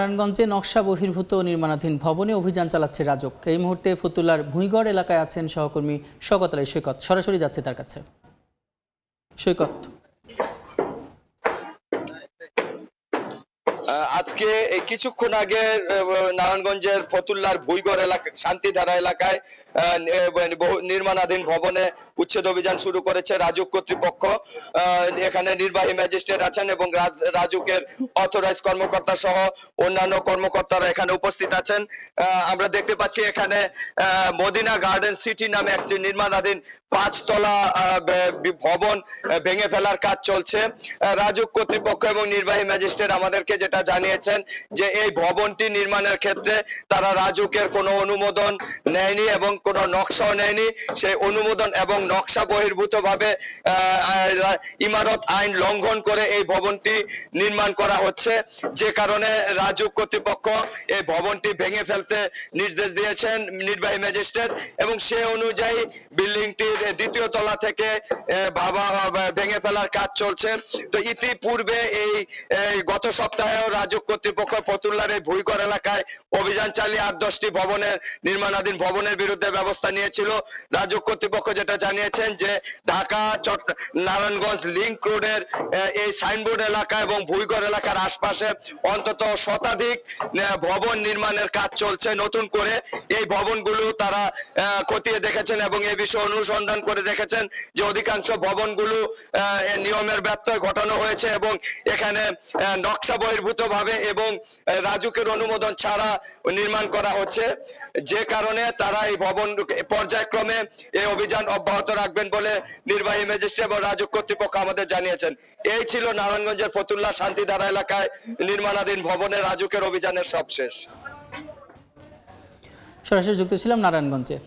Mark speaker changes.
Speaker 1: নারায়ণগঞ্জে নকশা বহির্ভূত নির্মাণাধীন ভবনে অভিযান চালাচ্ছে রাজউক। এই মুহূর্তে ফতুল্লার ভুঁইগড় এলাকায় আছেন সহকর্মী শওকত আলী সৈকত। সরাসরি যাচ্ছে তার কাছে। সৈকত,
Speaker 2: আজকে কিছুক্ষণ আগে নারায়ণগঞ্জের ফতুল্লার ভুঁইগড় এলাকা শান্তিধারা এলাকায় নির্মাণাধীন ভবনে উচ্ছেদ অভিযান শুরু করেছে রাজউক কর্তৃপক্ষ। এখানে নির্বাহী ম্যাজিস্ট্রেট আছেন এবং রাজউকের অথরাইজ কর্মকর্তা সহ অন্যান্য কর্মকর্তারা এখানে উপস্থিত আছেন। আমরা দেখতে পাচ্ছি এখানে মদিনা গার্ডেন সিটি নামে একটি নির্মাণাধীন 5 তলা ভবন ভেঙে ফেলার কাজ চলছে। রাজউক কর্তৃপক্ষ এবং নির্বাহী ম্যাজিস্ট্রেট আমাদেরকে যেটা জানিয়েছেন যে এই ভবনটি নির্মাণের ক্ষেত্রে তারা রাজউকের কোনো অনুমোদন নেয়নি এবং কোনো নকশাও নেয়নি। সেই অনুমোদন এবং নকশা বহির্ভূতভাবে ইমারত আইন লঙ্ঘন করে এই ভবনটি নির্মাণ করা হচ্ছে, যে কারণে রাজউক কর্তৃপক্ষ এই ভবনটি ভেঙে ফেলতে নির্দেশ দিয়েছেন নির্বাহী ম্যাজিস্ট্রেট এবং সে অনুযায়ী বিল্ডিংটির দ্বিতীয় তলা থেকে ভেঙে ফেলার কাজ চলছে। তো ইতিপূর্বে এই গত সপ্তাহেও রাজউক কর্তৃপক্ষ ফতুল্লার এই ভুঁইগড় এলাকায় অভিযান চালিয়ে 8-10টি নির্মাণাধীন ভবনের বিরুদ্ধে ব্যবস্থা নিয়েছিল। রাজউক কর্তৃপক্ষ যেটা জানিয়েছেন যে ঢাকা নারায়ণগঞ্জ লিংক রোডের এই সাইনবোর্ড এলাকা এবং ভুঁইগড় এলাকার আশপাশে অন্তত শতাধিক ভবন নির্মাণের কাজ চলছে। নতুন করে এই ভবনগুলো তারা খতিয়ে দেখেছেন এবং এই বিষয়ে অনুসন্ধান করে দেখেছেন যে অধিকাংশ ভবনগুলো নিয়মের ব্যত্যয় ঘটানো হয়েছে এবং এখানে নকশা বহির্ভূত ভাবে এবং রাজউকের অনুমোদন ছাড়া নির্মাণ করা হচ্ছে, যে কারণে তারা এই ভবন পর্যায়ক্রমে এই অভিযান অব্যাহত রাখবেন বলে নির্বাহী ম্যাজিস্ট্রেট এবং রাজউক কর্তৃপক্ষ আমাদের জানিয়েছেন। এই ছিল নারায়ণগঞ্জের ফতুল্লা শান্তিধারা এলাকায় নির্মাণাধীন ভবনে রাজউকের অভিযানের সবশেষ।
Speaker 1: সরাসরি যুক্ত ছিলাম নারায়ণগঞ্জে।